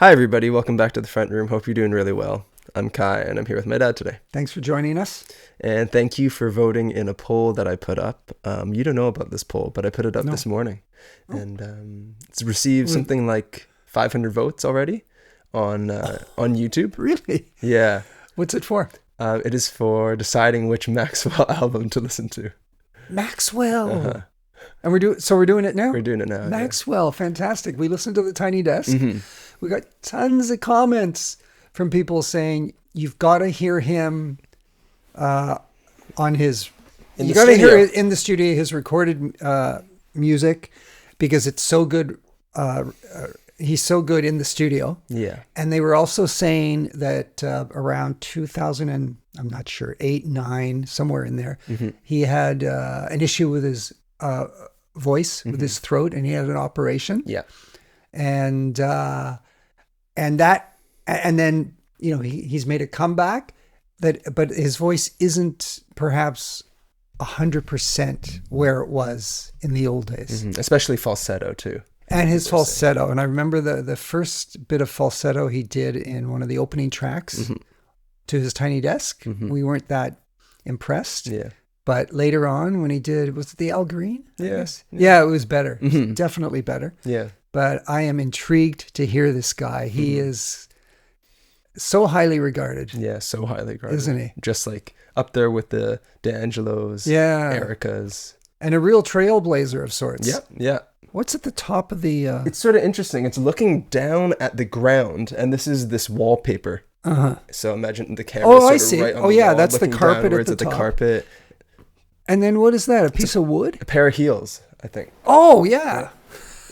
Hi, everybody. Welcome back to the front room. Hope you're doing really well. I'm Kai, and I'm here with my dad today. Thanks for joining us. And thank you for voting in a poll that I put up. You don't know about this poll, but I put it up this morning. Oh. And it's received something like 500 votes already on YouTube. Really? Yeah. What's it for? It is for deciding which Maxwell album to listen to. Maxwell. Uh-huh. And we're doing it now? We're doing it now. Maxwell, yeah. Fantastic. We listened to the Tiny Desk. Mm-hmm. We got tons of comments from people saying you've got to hear him on his. You got to hear it in the studio, his recorded music, because it's so good. He's so good in the studio. Yeah. And they were also saying that around 2000 and I'm not sure 8, 9, somewhere in there, he had an issue with his voice, with his throat, and he had an operation. Yeah. And then, you know, he's made a comeback but his voice isn't perhaps 100% where it was in the old days. Especially falsetto too. And his falsetto. And I remember the first bit of falsetto he did in one of the opening tracks to his Tiny Desk. We weren't that impressed. Yeah. But later on when he did, was it the Al Green? Yes. Yeah, it was better. Definitely better. Yeah. But I am intrigued to hear this guy. He is so highly regarded. Yeah, so highly regarded. Isn't he? Just like up there with the D'Angelos, Ericas. And a real trailblazer of sorts. Yeah, yeah. What's at the top of the... It's sort of interesting. It's looking down at the ground, and this is this wallpaper. So imagine the camera I see. Right on the wall, that's the carpet at the top. The carpet. And then what is that? A piece of wood? A pair of heels, I think. Oh, yeah.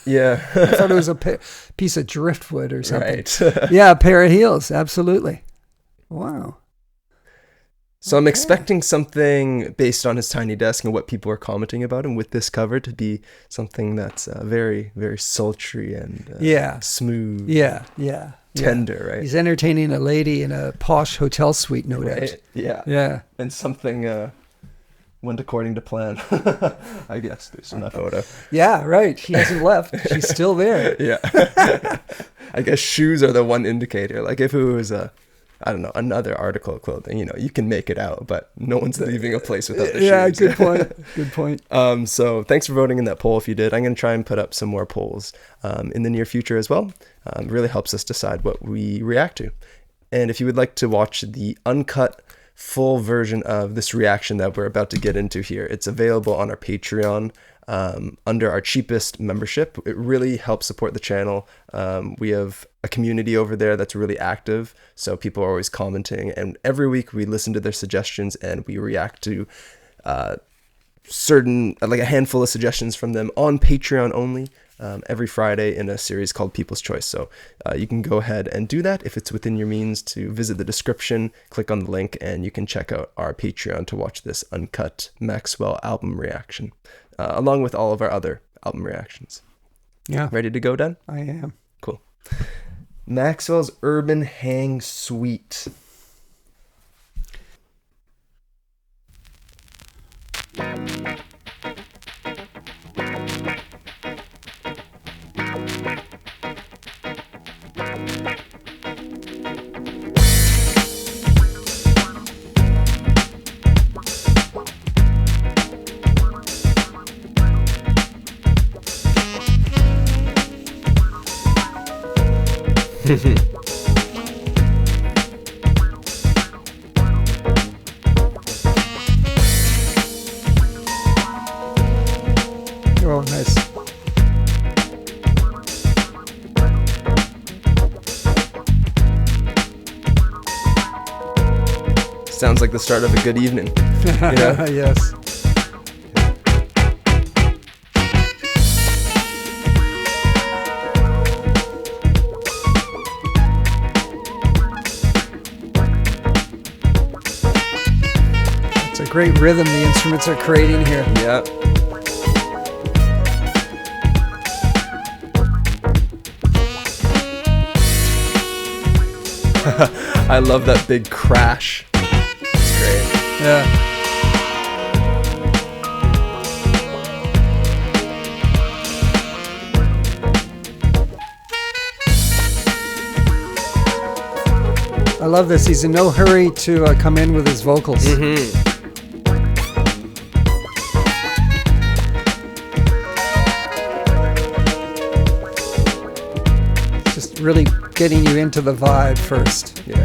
Yeah. I thought it was a piece of driftwood or something. Right. Yeah, a pair of heels. Absolutely. Wow. So I'm expecting something based on his Tiny Desk and what people are commenting about him with this cover to be something that's very, very sultry and smooth. Yeah. Tender, right? He's entertaining a lady in a posh hotel suite, no doubt. Yeah. Yeah. And something went according to plan. I guess there's enough photo. Yeah, right. She hasn't left. She's still there. Yeah. I guess shoes are the one indicator. Like if it was another article of clothing, you know, you can make it out, but no one's leaving a place without the shoes. Yeah, good point. Good point. So thanks for voting in that poll if you did. I'm going to try and put up some more polls in the near future as well. It really helps us decide what we react to. And if you would like to watch the uncut full version of this reaction that we're about to get into here, it's available on our Patreon under our cheapest membership. It really helps support the channel. We have a community over there that's really active, so people are always commenting, and every week we listen to their suggestions and we react to a handful of suggestions from them on Patreon only every Friday in a series called People's Choice. So you can go ahead and do that if it's within your means. To visit the description, click on the link, and you can check out our Patreon to watch this uncut Maxwell album reaction, along with all of our other album reactions. Yeah. Ready to go, Dan? I am. Cool. Maxwell's Urban Hang Suite. Oh, nice. Sounds like the start of a good evening. You know? Yes. It's a great rhythm the instruments are creating here. Yeah. I love that big crash. It's great. Yeah. I love this. He's in no hurry to come in with his vocals. Just really getting you into the vibe first. Yeah.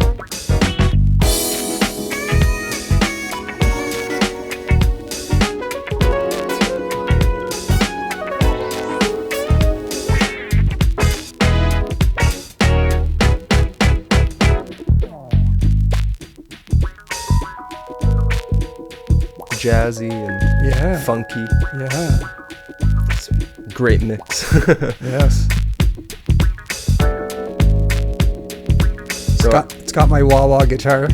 Jazzy and funky. Yeah. It's a great mix. Yes. So It's got my wah-wah guitar.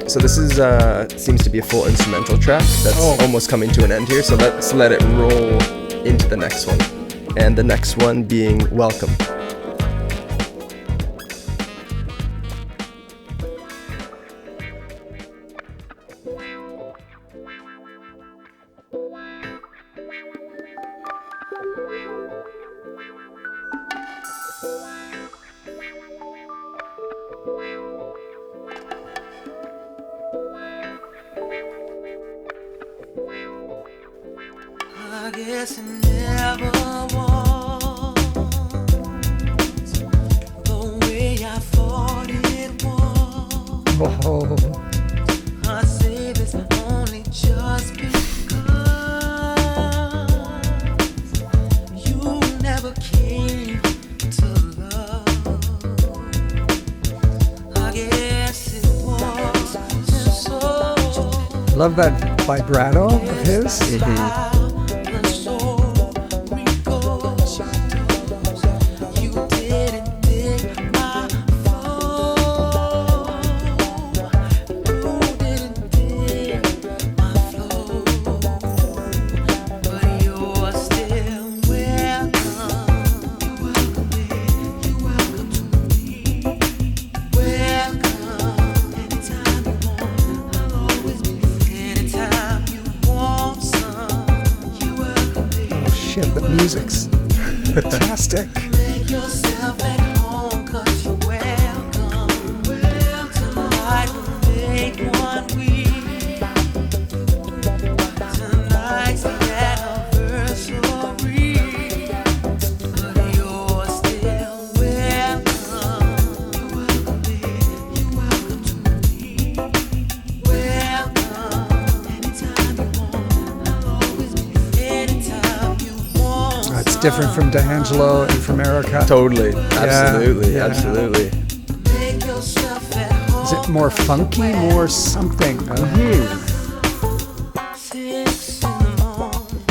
So this is seems to be a full instrumental track that's almost coming to an end here. So let's let it roll into the next one. And the next one being Welcome. I guess it never was the way I thought it was. Oh. I say this only just because you never came to love. I guess it was so. Love that vibrato of his. Shit, the music's fantastic. Make yourself at home, 'cause you're welcome. Tonight we'll make one week. Tonight's the anniversary, but you're still welcome. You're welcome to me. Welcome. Anytime you want, I'll always be there. Anytime you want. It's different from D'Angelo and from Erica. Totally. Absolutely. Yeah. Absolutely. Make yourself at home. Is it more funky, more something? 6 in the morning,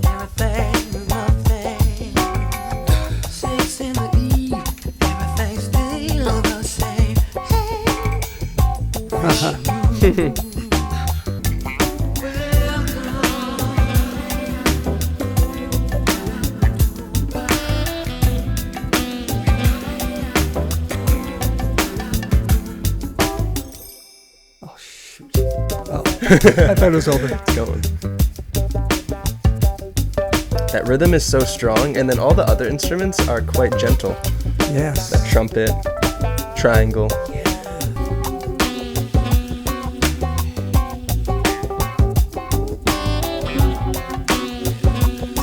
everything's one thing. 6 in the evening, everything's still the same. Oh, shoot. Oh, I thought it was over. It's going. That rhythm is so strong, and then all the other instruments are quite gentle. Yes. That trumpet, triangle.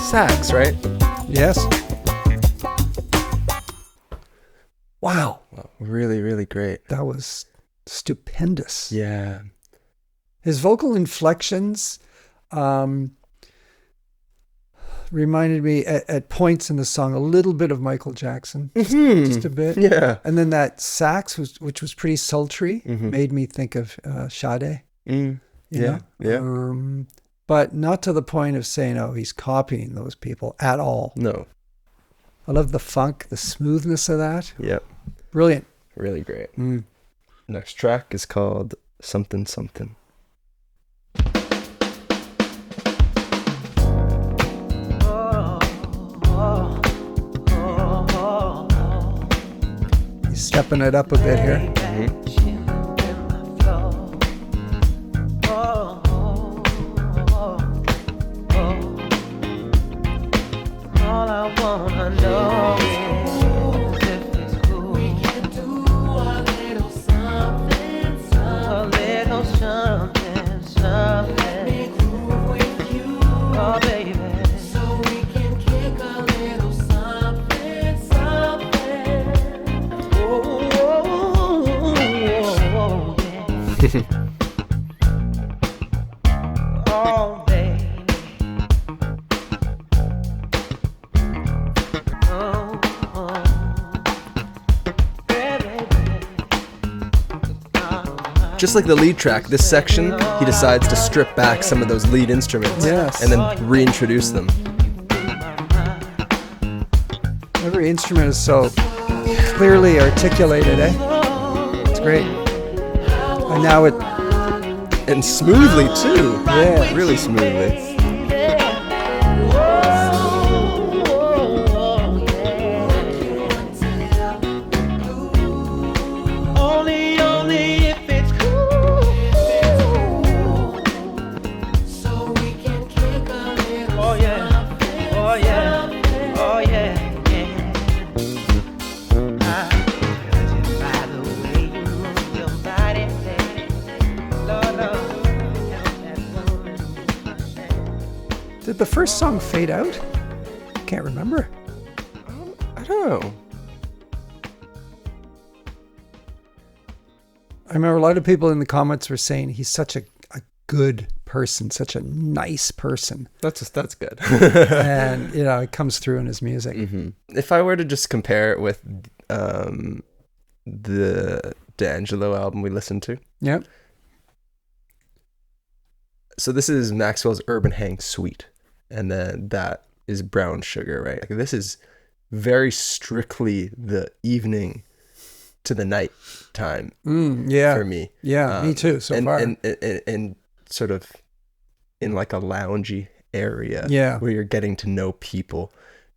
Sax, right? Yes. Wow. Wow, really, really great. That was stupendous. Yeah. His vocal inflections reminded me at points in the song a little bit of Michael Jackson, just a bit. Yeah. And then that sax, which was pretty sultry, made me think of Sade. You know? Yeah. But not to the point of saying, oh, he's copying those people at all. No. I love the funk, the smoothness of that. Yep. Brilliant. Really great. Next track is called Sumthin Sumthin. He's stepping it up a bit here. All I wanna know is if it's cool. We can do a little something. Oh, baby. Oh, oh. Just like the lead track, this section, he decides to strip back some of those lead instruments Yes. and then reintroduce them. Every instrument is so clearly articulated, eh? It's great. And now it, And smoothly too. Yeah. Really smoothly. Only if it's cool. So we can kick a little Oh yeah, oh yeah, oh yeah, yeah. Judging by the way you move your body, Lord, did the first song fade out? Can't remember. I don't know. I remember a lot of people in the comments were saying he's such a good person, such a nice person. That's good. And, you know, it comes through in his music. If I were to just compare it with the D'Angelo album we listened to. Yep. So this is Maxwell's Urban Hang Suite. And then that is Brown Sugar, right? Like this is very strictly the evening to the night time Yeah. for me. Yeah, me too, so and, far. And sort of in like a loungy area Yeah. where you're getting to know people.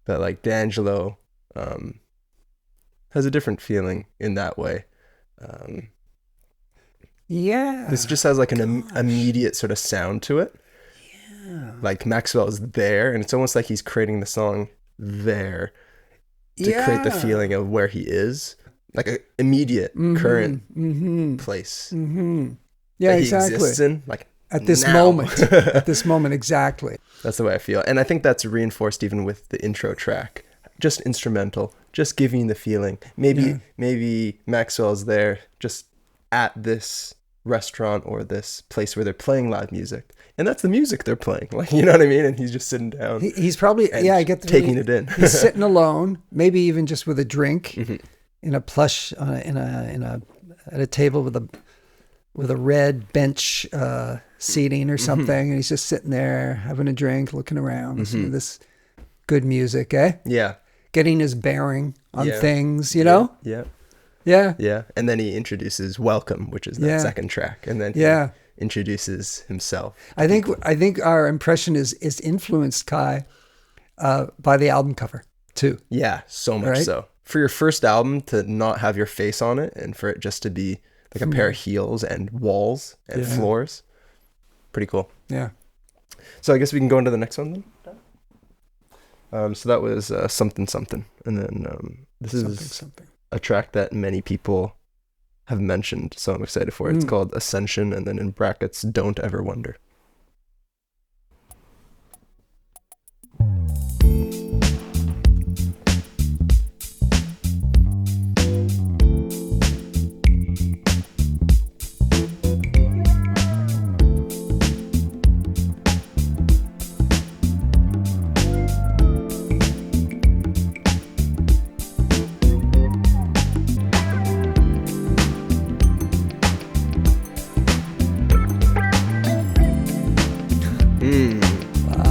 But like D'Angelo has a different feeling in that way. Yeah. This just has like an immediate sort of sound to it. Yeah. Like Maxwell is there, and it's almost like he's creating the song there to create the feeling of where he is, like an immediate current place Yeah, that he exactly. exists in, like At this now. moment. At this moment, exactly. That's the way I feel, and I think that's reinforced even with the intro track. Just instrumental, just giving you the feeling. Maybe Maxwell's there, just at this restaurant or this place where they're playing live music, and that's the music they're playing, like, you know what I mean, and he's just sitting down. He's probably, and I get the taking it in. He's sitting alone, maybe even just with a drink in a plush, at a table with a red bench seating or something, and he's just sitting there having a drink, looking around, listening to this good music, eh? Yeah. Getting his bearing on Yeah. things, you know? Yeah. Yeah. And then he introduces Welcome, which is that Yeah. second track, and then he Yeah. introduces himself. I think our impression is influenced, Kai, by the album cover too. Yeah, so much Right? so. For your first album to not have your face on it, and for it just to be like a pair of heels and walls and Yeah. floors, pretty cool. Yeah. So I guess we can go into the next one then. So that was Sumthin Sumthin, and then this is Something. a track that many people have mentioned, so I'm excited for it. It's called Ascension, and then in brackets, Don't Ever Wonder.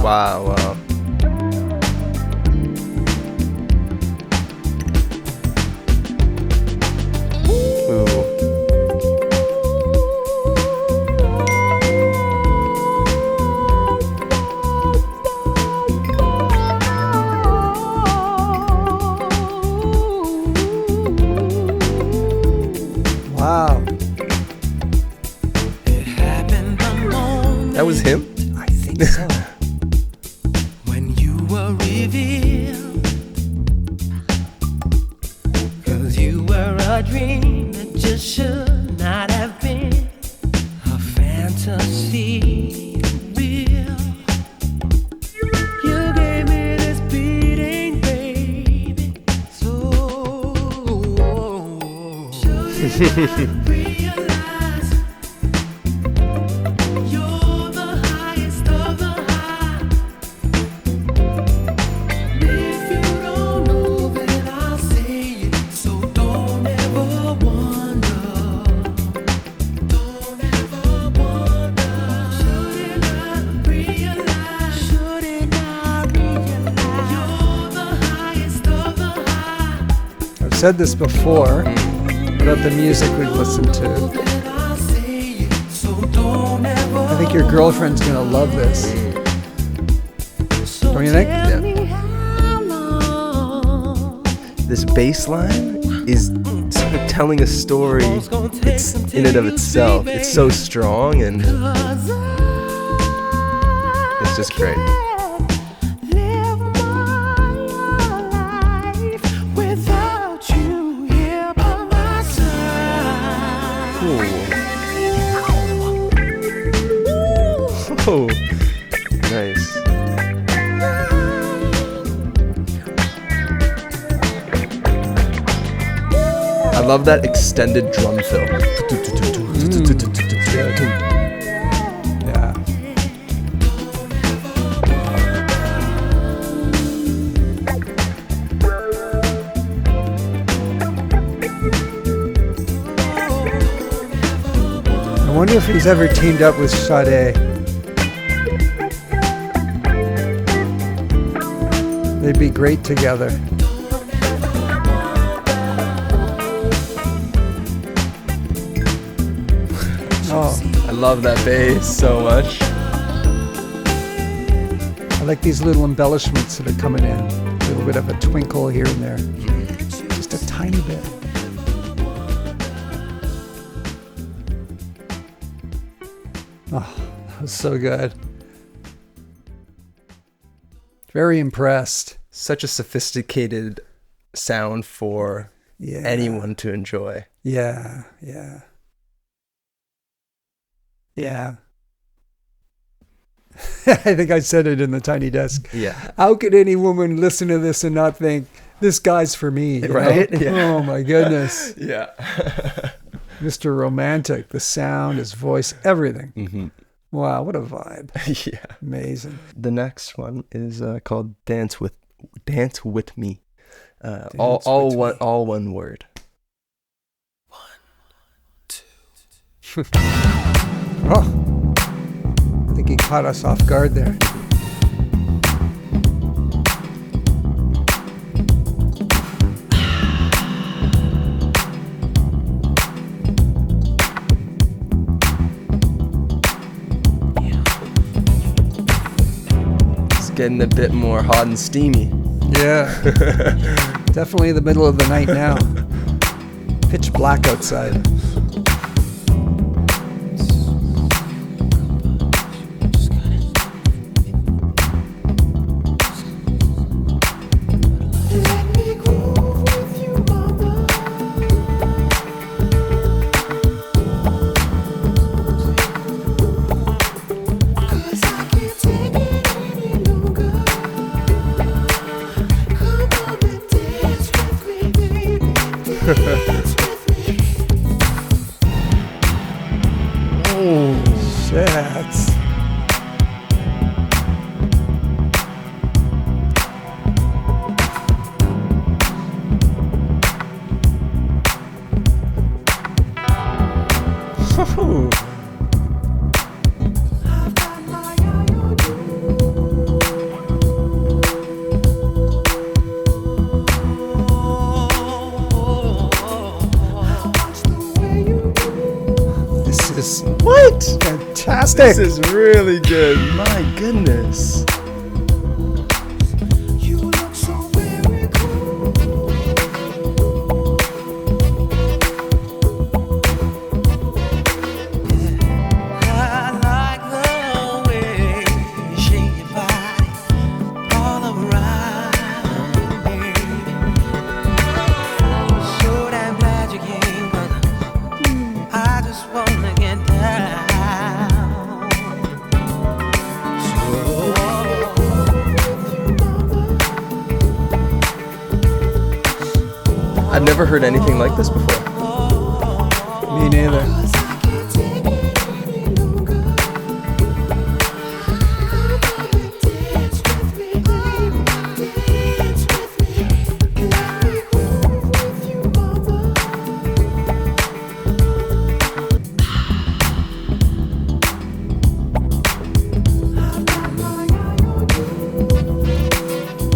Wow. Ooh. Wow. It happened the moment That was him? I think so. when you were revealed. 'Cause you were a dream that just should not have been a fantasy real. You gave me this beating, baby. So should you realize said this before about the music we've listened to. I think your girlfriend's gonna love this. Don't you think? Yeah. This bass line is sort of telling a story. It's in and of itself. It's so strong and it's just great. Oh, nice. I love that extended drum fill. Yeah. I wonder if he's ever teamed up with Sade. They'd be great together. Oh, I love that bass so much. I like these little embellishments that are coming in. A little bit of a twinkle here and there. Just a tiny bit. Oh, that was so good. Very impressed. Such a sophisticated sound for Yeah. anyone to enjoy. Yeah, yeah. Yeah. I think I said it in the tiny desk. Yeah. How could any woman listen to this and not think, this guy's for me? you Right? know? Yeah. Oh my goodness. Yeah. Mr. Romantic, the sound, his voice, everything. Mm-hmm. Wow, what a vibe. Yeah. Amazing. The next one is called Dancewitme. All Dancewitme. one word. Oh, I think he caught us off guard there. It's getting a bit more hot and steamy. Yeah. Definitely the middle of the night now. Pitch black outside. Oh, shit. Oh. This is What? fantastic. This is really good. My goodness. I've never heard anything like this before. Me neither.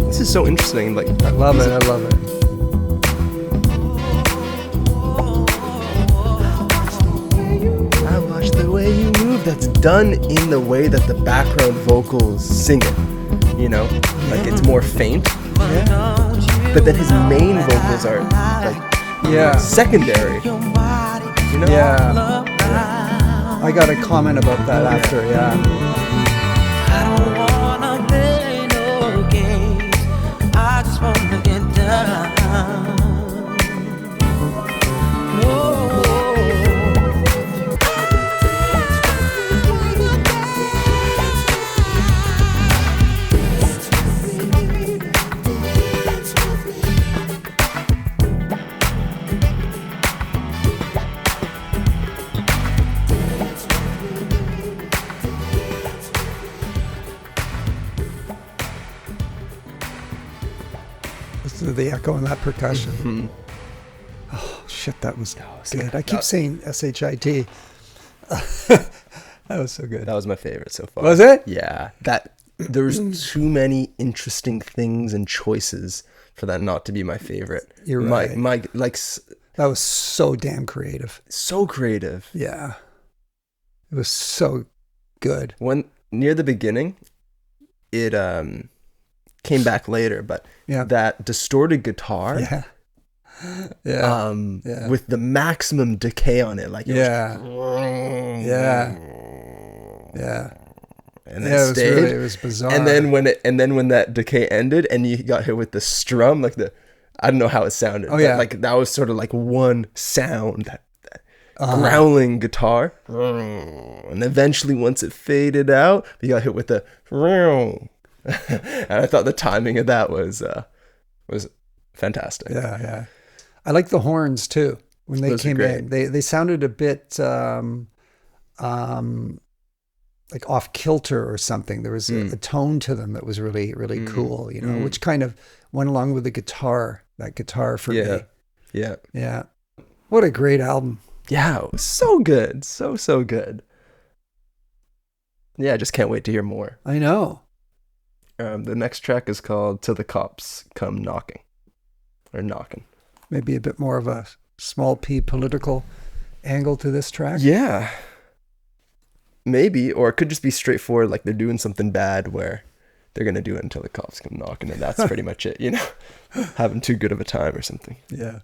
This is so interesting. Like, I love it. I love it. done in the way that the background vocals sing it, you know, like it's more faint, but then his main vocals are like secondary, you know? Yeah. I got a comment about that after, I don't wanna play no games. I just wanna get down. listen to the echo and that percussion. Oh shit, that was good. I keep saying SHIT. That was so good. That was my favorite so far. Was it? Yeah. There was too many interesting things and choices for that not to be my favorite. You're right. That was so damn creative. So creative. Yeah. It was so good. When near the beginning, it came back later, but that distorted guitar. Yeah. With the maximum decay on it, like it and then stayed. It was bizarre. And then when that decay ended, and you got hit with the strum, like I don't know how it sounded. Oh yeah, like that was sort of like one sound, that growling guitar, and eventually once it faded out, you got hit with the. And I thought the timing of that was fantastic. Yeah. I like the horns too when they came in. They sounded a bit like off kilter or something. There was a tone to them that was really, really cool, you know, which kind of went along with the guitar. That guitar for me. Yeah. What a great album. Yeah, it was so good, so good. Yeah, I just can't wait to hear more. I know. The next track is called "Till the Cops Come Knocking," or "Knockin'." Maybe a bit more of a small p political angle to this track. Yeah. Maybe, or it could just be straightforward, like they're doing something bad where they're going to do it until the cops come knocking, and that's pretty much it, you know? Having too good of a time or something. Yeah.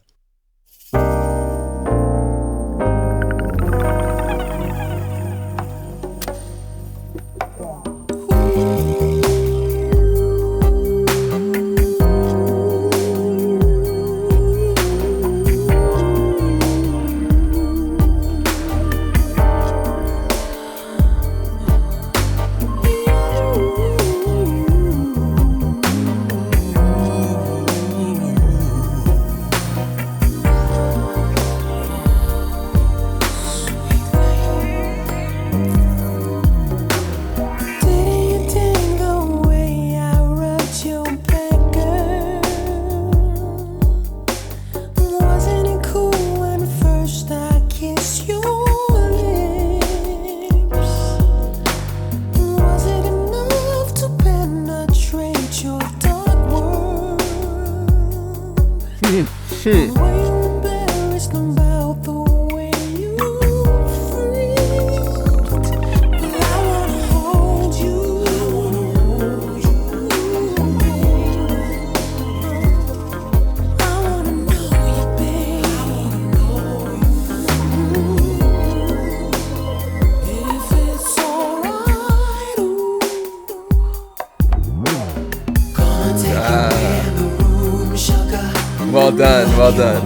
Well done.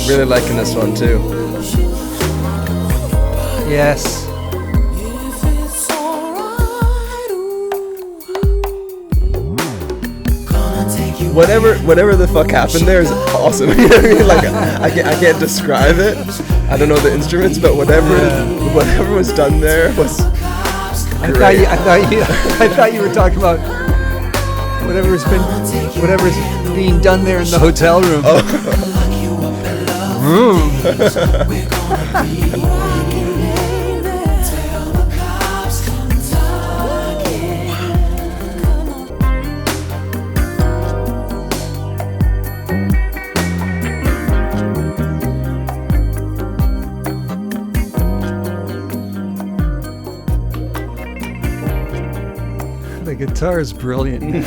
Really liking this one too. Yes. Whatever the fuck happened there is awesome. You know what I mean? Like I can't describe it. I don't know the instruments, but whatever was done there was great. I thought you were talking about whatever's being done there in the hotel room. The guitar is brilliant.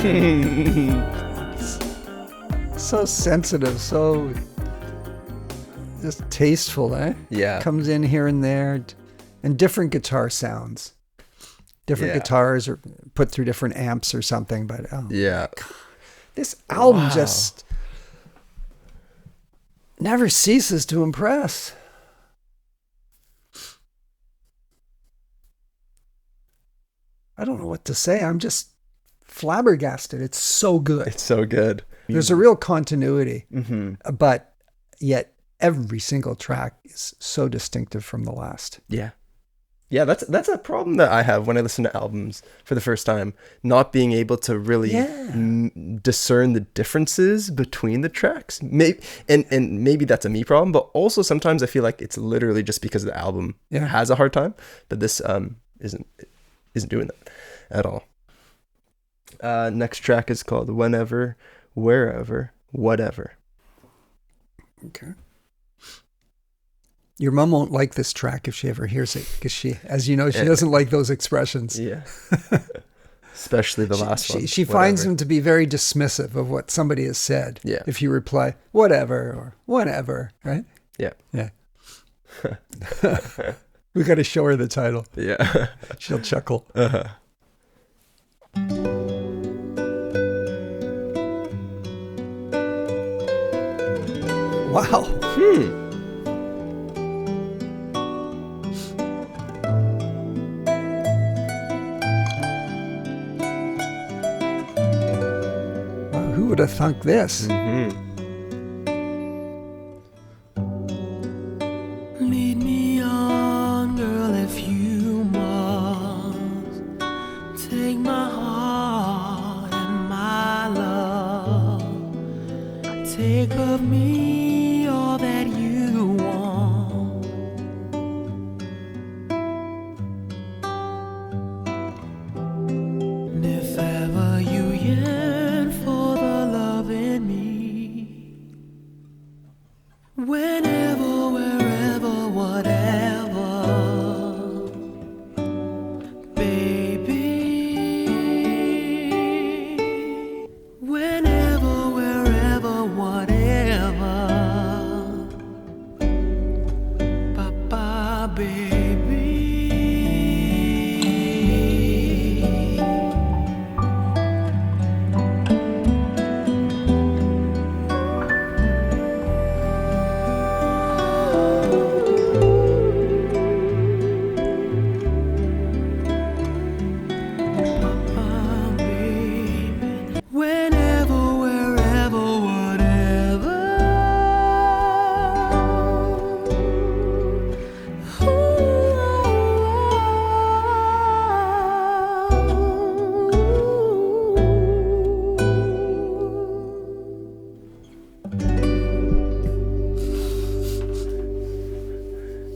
So sensitive, so just tasteful, eh? Yeah. Comes in here and there, and different guitar sounds. Different guitars are put through different amps or something, but Yeah. this album just never ceases to impress. I don't know what to say. I'm just flabbergasted. It's so good. It's so good. There's a real continuity, Mm-hmm. but yet every single track is so distinctive from the last. Yeah. Yeah, that's a problem that I have when I listen to albums for the first time, not being able to really discern the differences between the tracks. Maybe and maybe that's a me problem, but also sometimes I feel like it's literally just because the album has a hard time, but this isn't doing that at all. Next track is called Whenever, Wherever, Whatever. Okay. Your mom won't like this track if she ever hears it, because she, as you know, she doesn't like those expressions. Yeah. Especially the last one. She finds them to be very dismissive of what somebody has said. Yeah. If you reply, whatever, or whatever, right? Yeah. Yeah. We got to show her the title. Yeah. She'll chuckle. Uh-huh. Wow. Wow, who would have thunk this? Mm-hmm. Lead me on, girl, if you must. Take my heart and my love. Take of me all that you want. And if ever you yearn for the love in me, whenever, wherever, whatever, baby. Whenever, wherever, whatever, papa, baby. Whenever, wherever, whatever.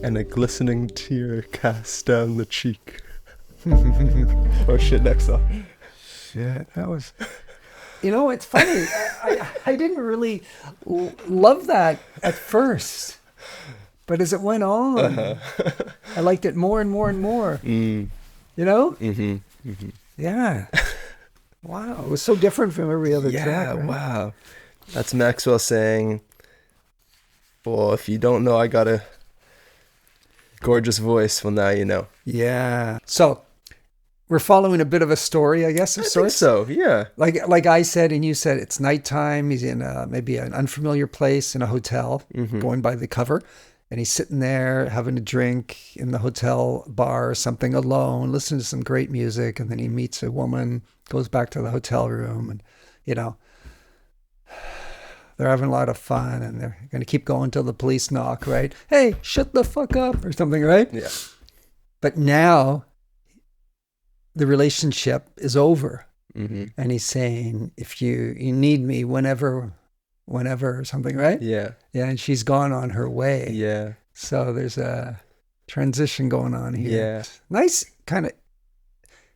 And a glistening tear cast down the cheek. Oh shit, next song. Shit, that was... You know, it's funny. I didn't really love that at first. But as it went on, I liked it more and more and more. You know? Mm-hmm. Mm-hmm. Yeah. Wow. It was so different from every other track. Yeah, Right? wow. That's Maxwell saying, well, if you don't know I got a gorgeous voice, well, now you know. Yeah. So we're following a bit of a story, I guess, of I think sorts. so, yeah. Like I said, and you said, it's nighttime. He's in maybe an unfamiliar place in a hotel, going by the cover. And he's sitting there having a drink in the hotel bar or something alone, listening to some great music. And then he meets a woman, goes back to the hotel room, and, you know, they're having a lot of fun, and they're going to keep going till the police knock, right? Hey, shut the fuck up or something, right? Yeah. But now the relationship is over. and he's saying, if you need me whenever or something, right? Yeah. Yeah, and she's gone on her way. Yeah. So there's a transition going on here. Yeah. Nice kind of,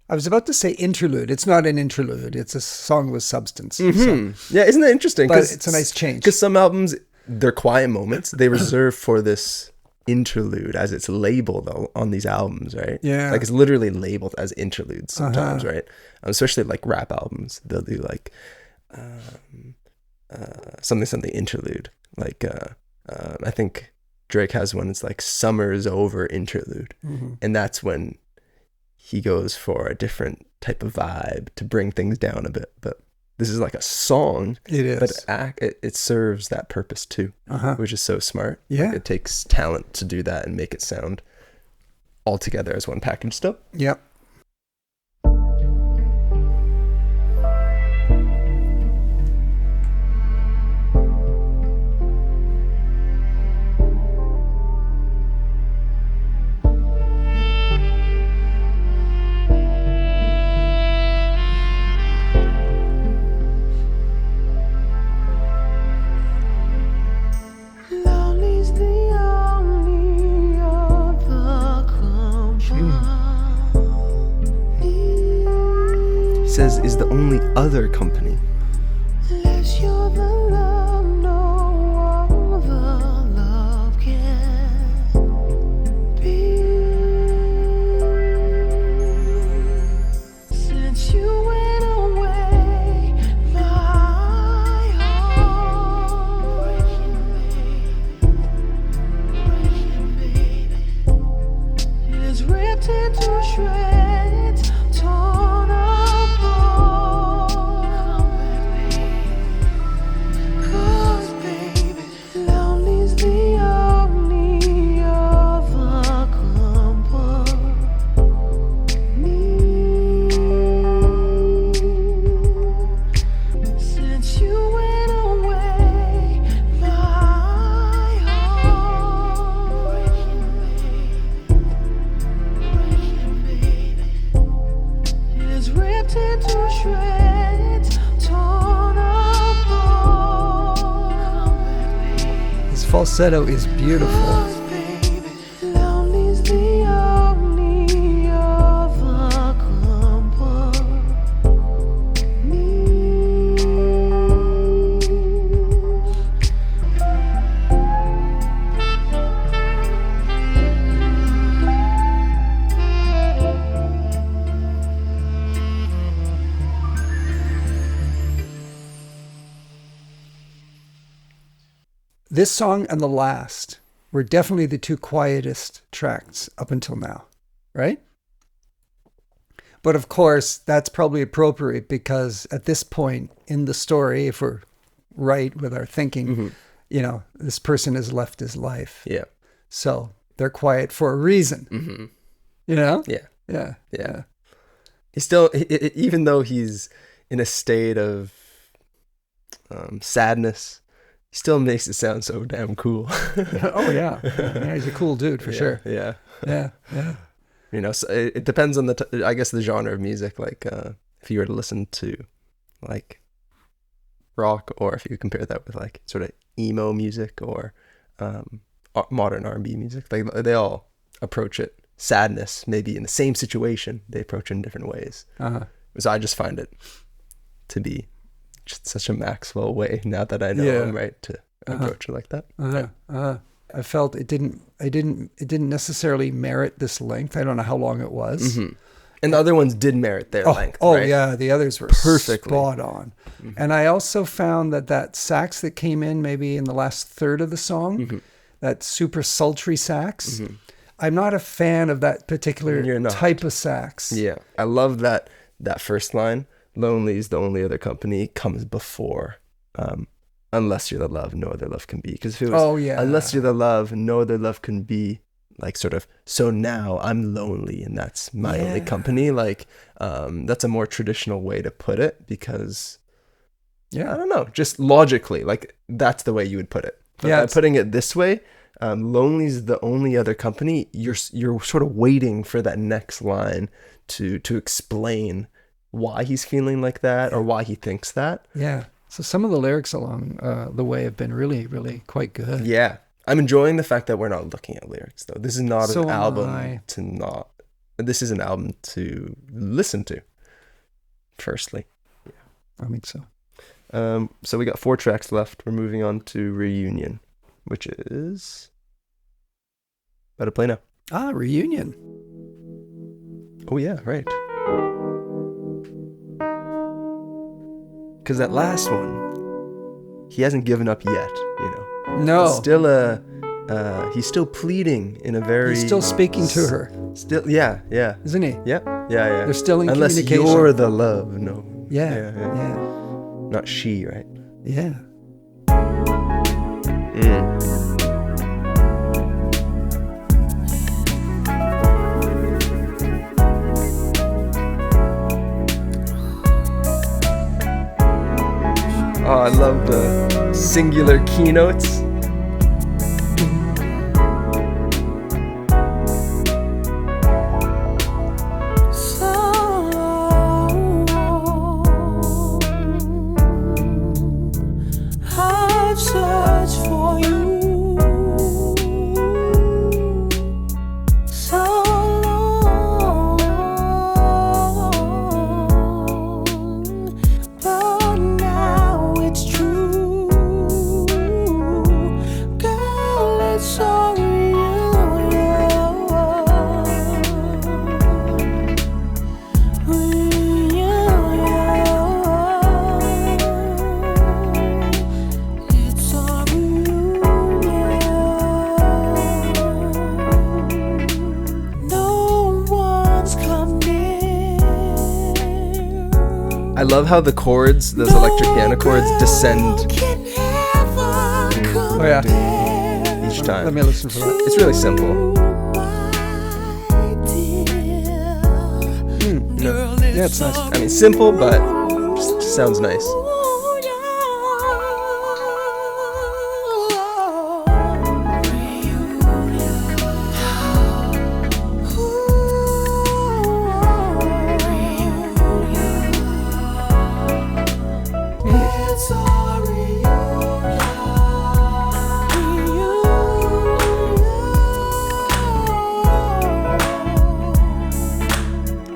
I was about to say interlude. It's not an interlude. It's a song with substance. So, Yeah, isn't that interesting? but it's a nice change. Because some albums, they're quiet moments, they reserve for this interlude, as it's labeled on these albums, right? Yeah. Like it's literally labeled as interludes sometimes, right? Especially like rap albums, they'll do like something interlude. Like I think Drake has one. It's like "Summer's Over" interlude, and that's when he goes for a different type of vibe to bring things down a bit. But this is like a song. It is. But it serves that purpose too, which is so smart. Yeah. Like, it takes talent to do that and make it sound all together as one package still. Yep. Lonely's the only other company. He says is the only other company. Unless you're the love no other love can be. Since you went away, my heart breaking, baby. It is ripped into shreds, torn apart. Cause baby, lonely's the only other company. Since you went away, my heart breaking, baby. It is ripped into shreds, torn apart. His falsetto is beautiful. Cause baby, lonely's the only other company. This song and the last were definitely the two quietest tracks up until now, right? But of course, that's probably appropriate because at this point in the story, if we're right with our thinking, this person has left his life. Yeah. So they're quiet for a reason. You know? Yeah. Yeah. Yeah. He's still, even though he's in a state of sadness, he still makes it sound so damn cool. Oh, yeah. Yeah, he's a cool dude for sure. Yeah. Yeah. Yeah. You know, so it depends on I guess the genre of music. Like, if you were to listen to like rock, or if you compare that with like sort of emo music or modern R&B music, like they all approach it sadness maybe in the same situation. They approach it in different ways. So I just find it to be just such a Maxwell way now that I know him, right, to approach it like that. I felt it didn't necessarily merit this length. I don't know how long it was. And the other ones did merit their length. Oh, right? yeah, the others were Perfectly spot on. And I also found that sax that came in maybe in the last third of the song, that super sultry sax, I'm not a fan of that particular type of sax. Yeah, I love that first line. Lonely's the only other company comes before unless you're the love, no other love can be. Because if it was unless you're the love, no other love can be, like sort of, so now I'm lonely and that's my only company. Like that's a more traditional way to put it, because I don't know, just logically, like that's the way you would put it. But by putting it this way, lonely's the only other company, you're sort of waiting for that next line to explain why he's feeling like that or why he thinks that. Yeah. So some of the lyrics along the way have been really, really quite good. Yeah. I'm enjoying the fact that we're not looking at lyrics, though. This is not So an am album I. This is an album to listen to, firstly. I think so. So we got 4 tracks left. We're moving on to Reunion, which is about to play now. Reunion. Oh, yeah, right. Because that last one, he hasn't given up yet, you know. No. It's still he's still pleading in a very... He's still speaking to her. Still, yeah. Isn't he? Yeah. They're still in Unless communication. you're the love, no. Yeah. Not she, right? Yeah. Oh, I love the singular keynotes. I've searched for you so long, but now it's true, girl. It's all I love how the chords, those electric piano chords, descend Oh, yeah. each time. Let me listen for that. It's really simple. Yeah, it's nice. I mean, simple, but just sounds nice.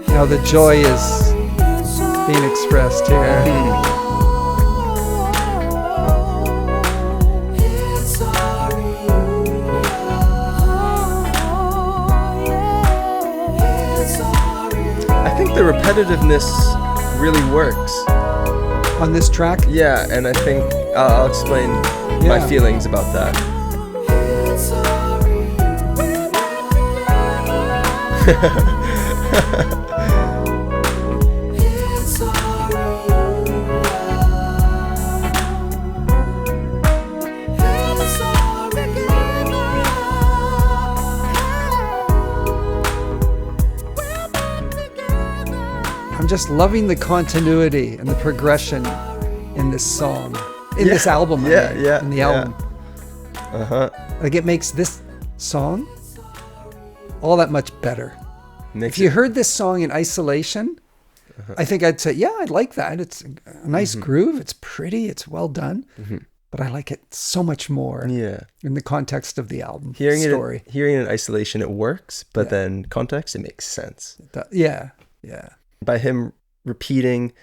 Now the joy is being expressed here. I think the repetitiveness really works. On this track? Yeah, and I think I'll explain my feelings about that. I'm just loving the continuity and the progression in this song, in this album. In the album. Like it makes this song all that much better. If you heard this song in isolation, I think I'd say, yeah, I'd like that. It's a nice groove. It's pretty. It's well done. But I like it so much more in the context of the album story. Hearing it in isolation, it works. But then context, it makes sense. Yeah. By him repeating,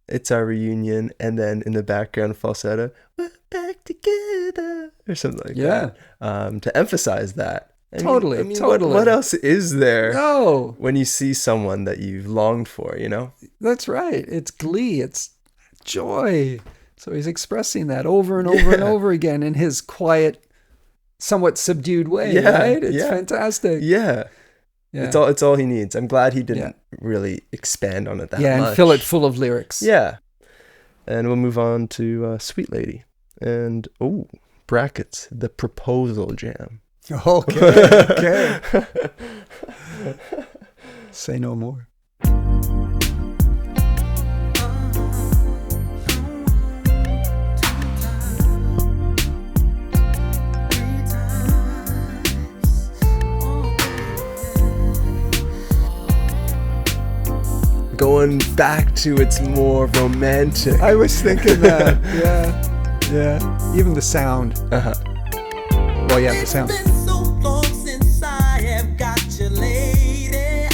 "It's our reunion," and then in the background falsetto, "We're back together," or something like that. To emphasize that. I mean, what else is there when you see someone that you've longed for, you know? That's right. It's glee. It's joy. So he's expressing that over and over and over again in his quiet, somewhat subdued way, right? It's fantastic. Yeah. It's all he needs. I'm glad he didn't really expand on it that much. Yeah, and fill it full of lyrics. Yeah. And we'll move on to Suitelady. And, brackets, the proposal jam. Okay. Say no more. going back to its more romantic. I was thinking that. Yeah. Even the sound. Uh-huh. Well, yeah, the sound. It's been so long since I have got you, lady.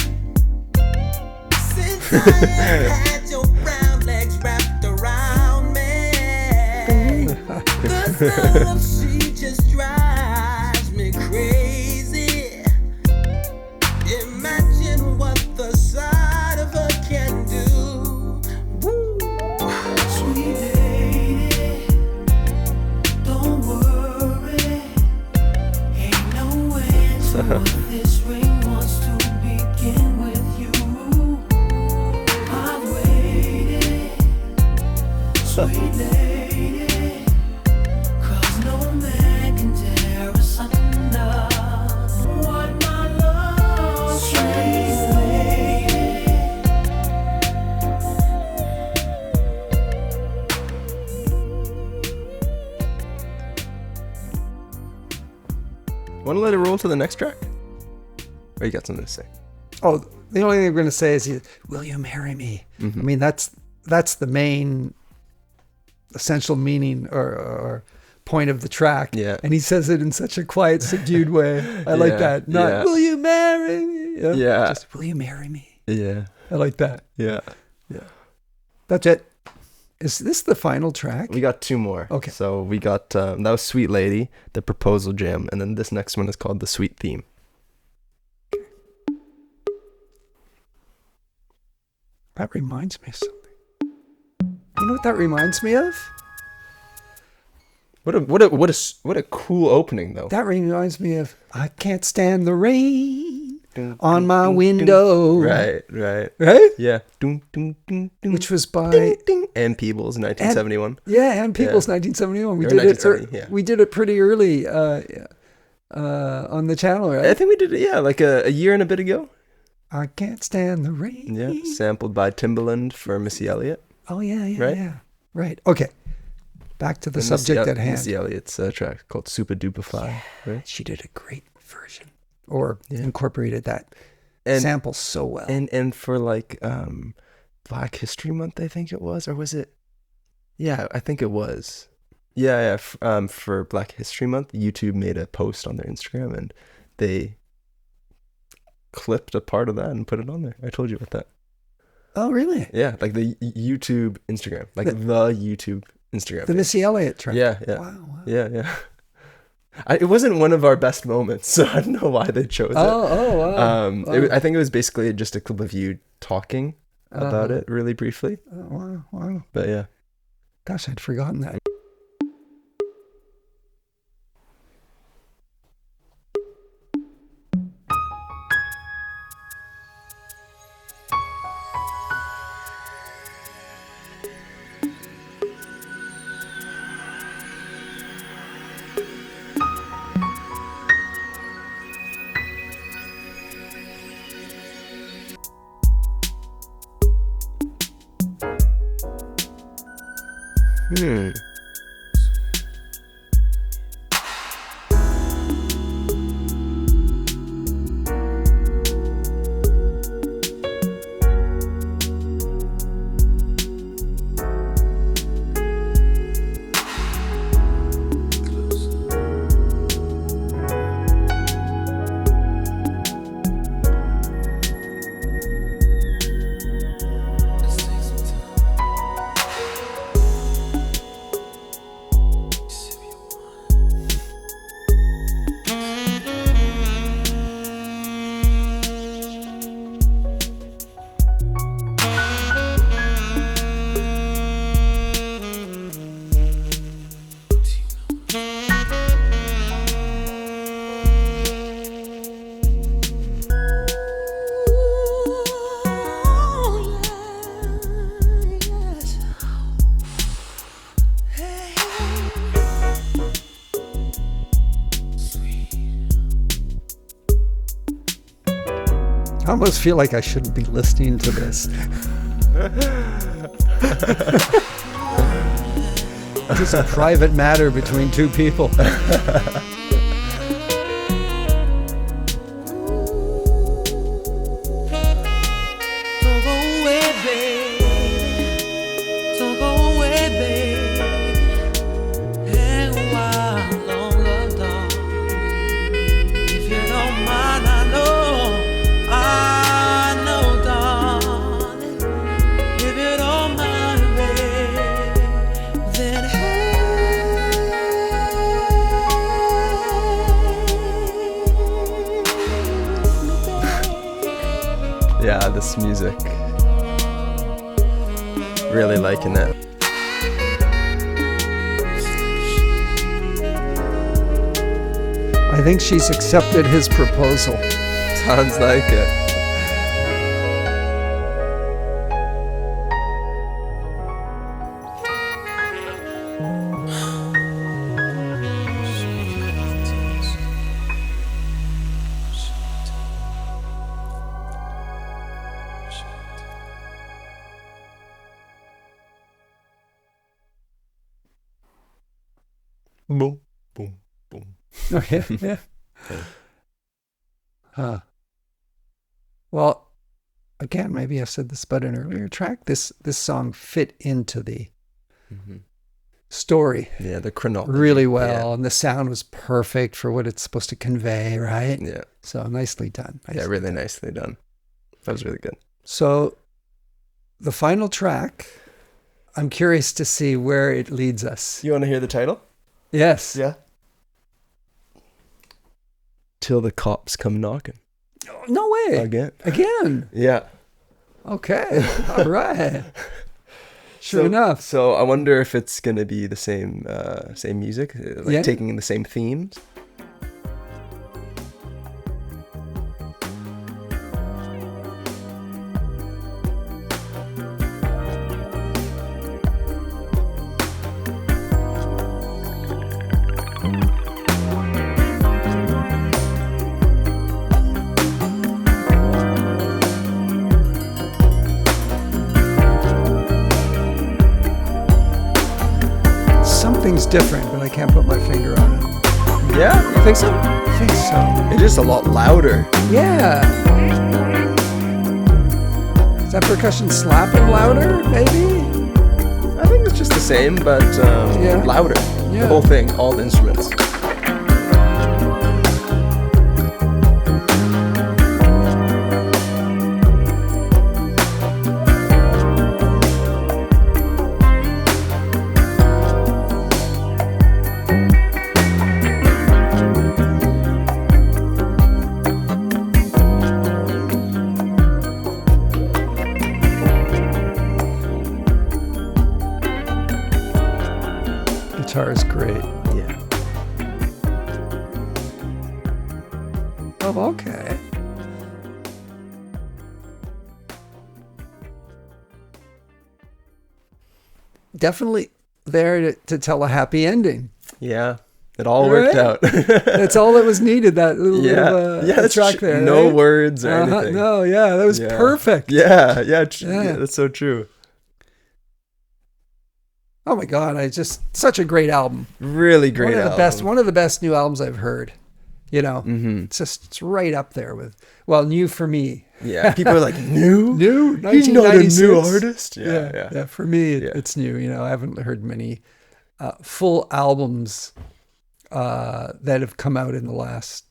Since I have had your brown legs wrapped around me. The thought of she just drives me crazy. Imagine what the sight of her can do. Woo. Sweet lady, don't worry. Ain't no way to what this ring wants to begin with you. I've waited, sweet lady, 'cause no man can tear us asunder. What my love, sweet lady. Want to let it roll to the next track? Or you got something to say? Oh, the only thing I'm going to say is, will you marry me? Mm-hmm. I mean, that's the main essential meaning or point of the track. Yeah. And he says it in such a quiet, subdued way. I like Yeah, that. Not, yeah. will you marry me? Yeah. Just, will you marry me? Yeah. I like that. Yeah. That's it. Is this the final track? We got two more. Okay. So we got, that was Sweet Lady, the proposal jam. And then this next one is called The Sweet Theme. That reminds me of something. You know what that reminds me of? What a cool opening though. That reminds me of I Can't Stand the Rain Dun, on dun, my dun, dun. window. Right. Right? Yeah. Dun, dun, dun, dun. Which was by Ding, ding. Ann Peebles, 1971. Ann Peebles, 1971. We Or did 1970, yeah. we did it pretty early on the channel, right? I think we did it, like a year and a bit ago. I Can't Stand the Rain. Yeah. Sampled by Timbaland for Missy Elliott. Oh yeah, Right? yeah. Right. Okay. Back to the And subject at hand. Missy Elliott's track called Super Duper Fly. Right? She did a great version, or Yeah. incorporated that And sample so well. and for like Black History Month, I think it was, or was it? Yeah, I think it was. Yeah. For Black History Month, YouTube made a post on their Instagram and they clipped a part of that and put it on there. I told you about that. Oh, really? Yeah, like the YouTube Instagram, like the YouTube Instagram. The page. Missy Elliott track. Yeah. Wow. Yeah. It wasn't one of our best moments, so I don't know why they chose it. Oh, wow. I think it was basically just a clip of you talking about it really briefly. Oh, wow. But yeah. Gosh, I'd forgotten that. I almost feel like I shouldn't be listening to this. It's a private matter between two people. Don't go away, Yeah, this music. Really liking it. I think she's accepted his proposal. Sounds like it. Boom, boom, boom. Oh, yeah, yeah. Huh. Well, again, maybe I said this about an earlier track. This song fit into the story Yeah, the chronology. really well, and the sound was perfect for what it's supposed to convey, right? Yeah. So nicely done. Yeah, really nicely done. That was really good. So the final track, I'm curious to see where it leads us. You want to hear the title? Yes. Yeah. Till the cops come knocking. No way. Again. Yeah. Okay. All right. Sure enough. So I wonder if it's gonna be the same music, like Yeah. taking in the same themes. Something's different, but I can't put my finger on it. Yeah, you think so? I think so. It's just a lot louder. Yeah. Is that percussion slapping louder, maybe? I think it's just the same, but Yeah. louder. Yeah. The whole thing, all the instruments. Guitar is great. Yeah. Oh, okay. Definitely there to tell a happy ending. Yeah. It all worked Right? out. That's all that was needed. That little bit Yeah. of a that's track there. No right? words or anything. No, yeah, that was Yeah. perfect. Yeah. Yeah. Yeah, that's so true. Oh my God, such a great album. Really great One of the album. best. One of the best new albums I've heard. You know, Mm-hmm. it's right up there with new for me. Yeah. People are like, new? New, He's not a 1996. new artist? Yeah. For me, Yeah. it's new. You know, I haven't heard many full albums that have come out in the last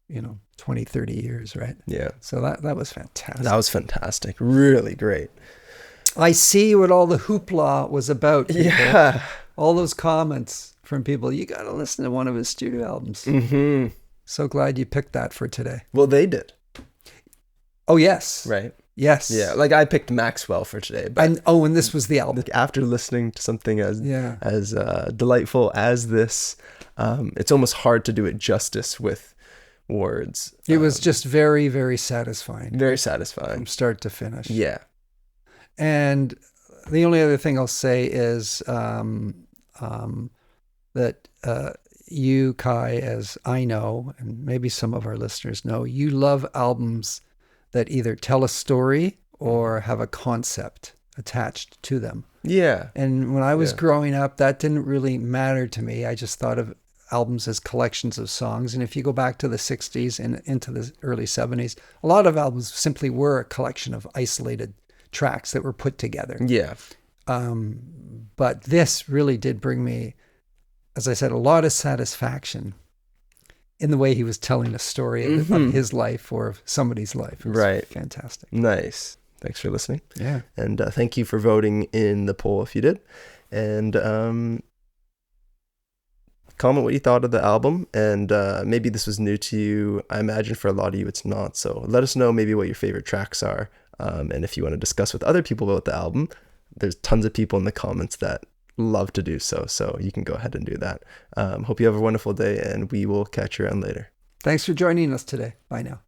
20, 30 years, right? Yeah. So that was fantastic. That was fantastic. Really great. I see what all the hoopla was about. People. Yeah. All those comments from people. You got to listen to one of his studio albums. Mm-hmm. So glad you picked that for today. Well, they did. Oh, yes. Right. Yes. Yeah. Like I picked Maxwell for today. But And this was the album. like, after listening to something as Yeah. delightful as this, it's almost hard to do it justice with words. It was just very, very satisfying Very from satisfying. start to finish. Yeah. And the only other thing I'll say is that you, Kai, as I know, and maybe some of our listeners know, you love albums that either tell a story or have a concept attached to them. Yeah. And when I was Yeah. growing up, that didn't really matter to me. I just thought of albums as collections of songs. And if you go back to the 60s and into the early 70s, a lot of albums simply were a collection of isolated tracks that were put together. Yeah. But this really did bring me, as I said, a lot of satisfaction in the way he was telling a story of his life or of somebody's life. It was Right. fantastic. Nice. Thanks for listening. Yeah. And thank you for voting in the poll if you did. And comment what you thought of the album. And maybe this was new to you. I imagine for a lot of you it's not. So let us know maybe what your favorite tracks are And if you want to discuss with other people about the album, there's tons of people in the comments that love to do so. So you can go ahead and do that. Hope you have a wonderful day, and we will catch you around later. Thanks for joining us today. Bye now.